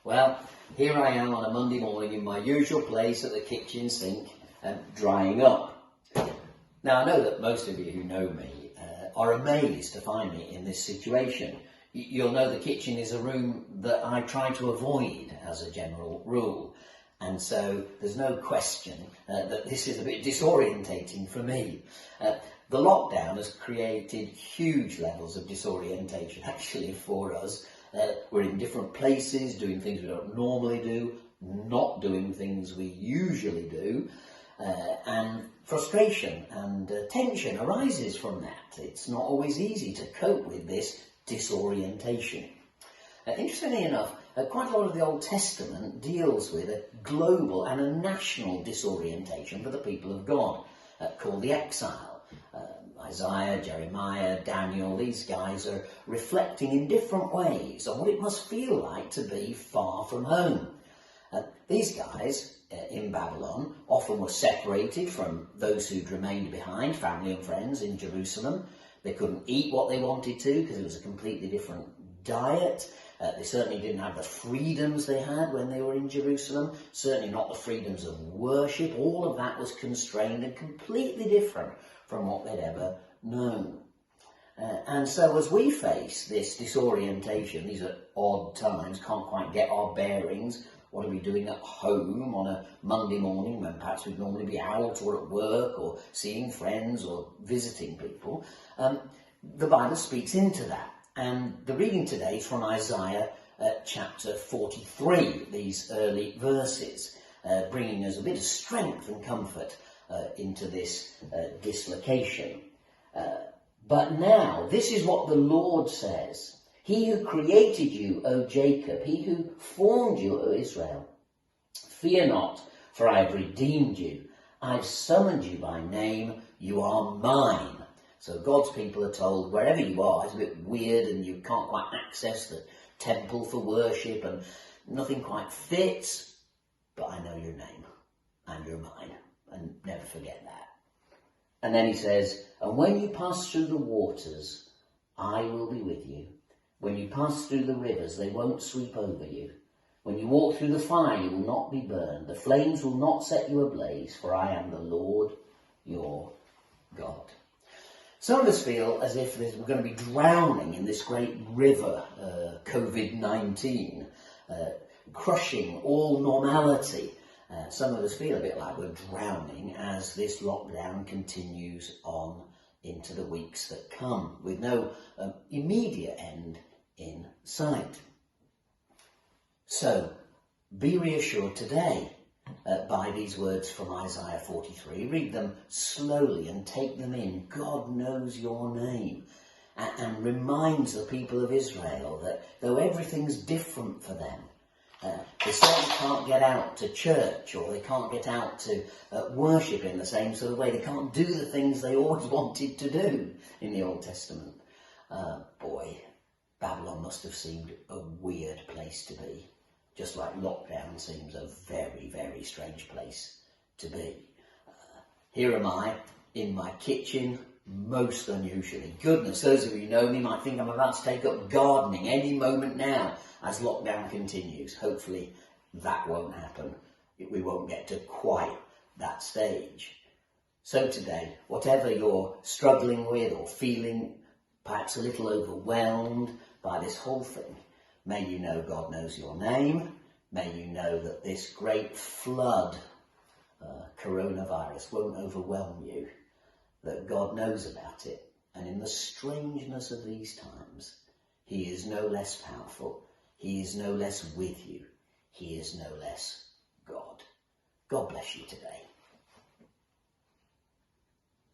Well, here I am on a Monday morning in my usual place at the kitchen sink, drying up. Now, I know that most of you who know me are amazed to find me in this situation. You'll know the kitchen is a room that I try to avoid as a general rule. And so there's no question that this is a bit disorientating for me. The lockdown has created huge levels of disorientation actually for us. We're in different places, doing things we don't normally do, not doing things we usually do, and frustration and tension arises from that. It's not always easy to cope with this disorientation. Interestingly enough, quite a lot of the Old Testament deals with a global and a national disorientation for the people of God, called the exile. Isaiah, Jeremiah, Daniel, these guys are reflecting in different ways on what it must feel like to be far from home. These guys in Babylon often were separated from those who'd remained behind, family and friends in Jerusalem. They couldn't eat what they wanted to because it was a completely different diet. They certainly didn't have the freedoms they had when they were in Jerusalem, certainly not the freedoms of worship. All of that was constrained and completely different from what they'd ever known. And so as we face this disorientation, these are odd times, can't quite get our bearings, what are we doing at home on a Monday morning when perhaps we'd normally be out or at work or seeing friends or visiting people, the Bible speaks into that. And the reading today is from Isaiah chapter 43, these early verses, bringing us a bit of strength and comfort into this dislocation. But now, this is what the Lord says. He who created you, O Jacob, he who formed you, O Israel. Fear not, for I have redeemed you. I've summoned you by name. You are mine. So God's people are told, wherever you are, it's a bit weird and you can't quite access the temple for worship and nothing quite fits, but I know your name and you're mine. And never forget that. And then he says, and when you pass through the waters, I will be with you. When you pass through the rivers, they won't sweep over you. When you walk through the fire, you will not be burned. The flames will not set you ablaze, for I am the Lord your God. Some of us feel as if we're going to be drowning in this great river, COVID-19, crushing all normality. Some of us feel a bit like we're drowning as this lockdown continues on into the weeks that come, with no immediate end in sight. So, be reassured today by these words from Isaiah 43. Read them slowly and take them in. God knows your name and reminds the people of Israel that though everything's different for them, they certainly can't get out to church or they can't get out to worship in the same sort of way. They can't do the things they always wanted to do in the Old Testament. Boy, Babylon must have seemed a weird place to be. Just like lockdown seems a very, very strange place to be. Here am I in my kitchen, most unusually. Goodness, those of you who know me might think I'm about to take up gardening any moment now as lockdown continues. Hopefully that won't happen. We won't get to quite that stage. So today, whatever you're struggling with or feeling perhaps a little overwhelmed by this whole thing, may you know God knows your name. May you know that this great flood, coronavirus, won't overwhelm you. That God knows about it. And in the strangeness of these times, he is no less powerful. He is no less with you. He is no less God. God bless you today.